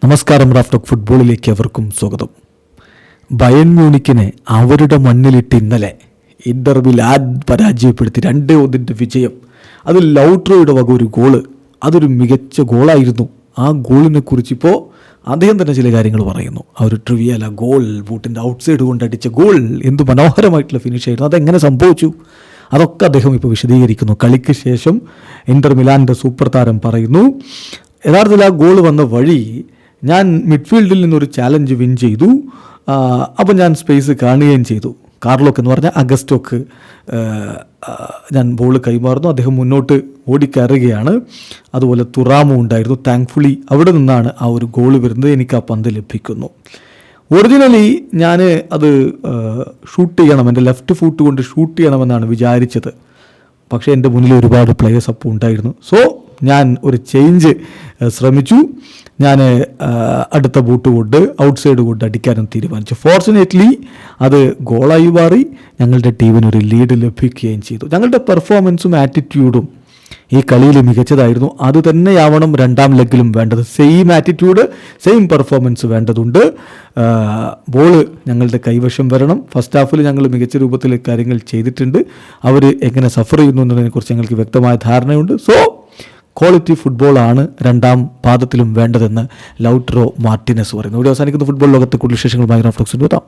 നമസ്കാരം. റാഫ്റ്റോക്ക് ഫുട്ബോളിലേക്ക് അവർക്കും സ്വാഗതം. ബയൺ മ്യൂണിക്കിനെ അവരുടെ മണ്ണിലിട്ട് ഇന്നലെ ഇന്റർ മിലാൻ പരാജയപ്പെടുത്തി 2-1 വിജയം. അത് ലൗട്രോയുടെ വക ഒരു ഗോള്, അതൊരു മികച്ച ഗോളായിരുന്നു. ആ ഗോളിനെ കുറിച്ച് ഇപ്പോൾ അദ്ദേഹം തന്നെ ചില കാര്യങ്ങൾ പറയുന്നു. ആ ഒരു ട്രിവിയൽ, ആ ഗോൾ, ബൂട്ടിൻ്റെ ഔട്ട്സൈഡ് കൊണ്ട് അടിച്ച ഗോൾ എന്ത് മനോഹരമായിട്ടുള്ള ഫിനിഷ് ആയിരുന്നു, അതെങ്ങനെ സംഭവിച്ചു, അതൊക്കെ അദ്ദേഹം ഇപ്പോൾ വിശദീകരിക്കുന്നു. കളിക്ക് ശേഷം ഇന്റർ മിലാൻ്റെ സൂപ്പർ താരം പറയുന്നു, യഥാർത്ഥത്തിൽ ആ ഗോൾ വന്ന വഴി ഞാൻ മിഡ്ഫീൽഡിൽ നിന്നൊരു ചാലഞ്ച് വിൻ ചെയ്തു. അപ്പോൾ ഞാൻ സ്പേസ് കാണുകയും ചെയ്തു. കാർലോക്ക് എന്ന് പറഞ്ഞാൽ അഗസ്റ്റോക്ക് ഞാൻ ബോൾ കൈമാറുന്നു, അദ്ദേഹം മുന്നോട്ട് ഓടിക്കയറുകയാണ്. അതുപോലെ തുറാമു ഉണ്ടായിരുന്നു. താങ്ക്ഫുള്ളി അവിടെ നിന്നാണ് ആ ഒരു ഗോൾ വരുന്നത്, എനിക്ക് ആ പന്ത് ലഭിക്കുന്നു. ഒറിജിനലി ഞാൻ അത് ഷൂട്ട് ചെയ്യണം, എൻ്റെ ലെഫ്റ്റ് ഫുട്ട് കൊണ്ട് ഷൂട്ട് ചെയ്യണമെന്നാണ് വിചാരിച്ചത്. പക്ഷേ എൻ്റെ മുന്നിൽ ഒരുപാട് പ്ലേയേഴ്സ് അപ്പോൾ ഉണ്ടായിരുന്നു. സോ ഞാൻ ഒരു ചേഞ്ച് ശ്രമിച്ചു. ഞാൻ അടുത്ത ബൂട്ട് കൊണ്ട് ഔട്ട്സൈഡ് കൊണ്ട് അടിക്കാനും തീരുമാനിച്ചു. ഫോർച്ചുനേറ്റ്ലി അത് ഗോളായി മാറി ഞങ്ങളുടെ ടീമിനൊരു ലീഡ് ലഭിക്കുകയും ചെയ്തു. ഞങ്ങളുടെ പെർഫോമൻസും ആറ്റിറ്റ്യൂഡും ഈ കളിയിൽ മികച്ചതായിരുന്നു. അത് തന്നെയാവണം രണ്ടാം ലെഗിലും വേണ്ടത്. സെയിം ആറ്റിറ്റ്യൂഡ്, സെയിം പെർഫോമൻസ് വേണ്ടതുണ്ട്. ബോൾ ഞങ്ങളുടെ കൈവശം വരണം. ഫസ്റ്റ് ഹാഫിൽ ഞങ്ങൾ മികച്ച രൂപത്തിൽ കാര്യങ്ങൾ ചെയ്തിട്ടുണ്ട്. അവർ എങ്ങനെ സഫർ ചെയ്യുന്നു എന്നതിനെക്കുറിച്ച് ഞങ്ങൾക്ക് വ്യക്തമായ ധാരണയുണ്ട്. സോ ക്വാളിറ്റി ഫുട്ബോളാണ് രണ്ടാം പാദത്തിലും വേണ്ടതെന്ന് ലൗട്രോ മാർട്ടിനസ് പറയുന്നു. ഇവിടെ അവസാനിക്കുന്ന ഫുട്ബോൾ ലോകത്തെ കൂടുതൽ വിശേഷങ്ങളുമായി റാഫ്റ്റോക്സിൽ എത്താം.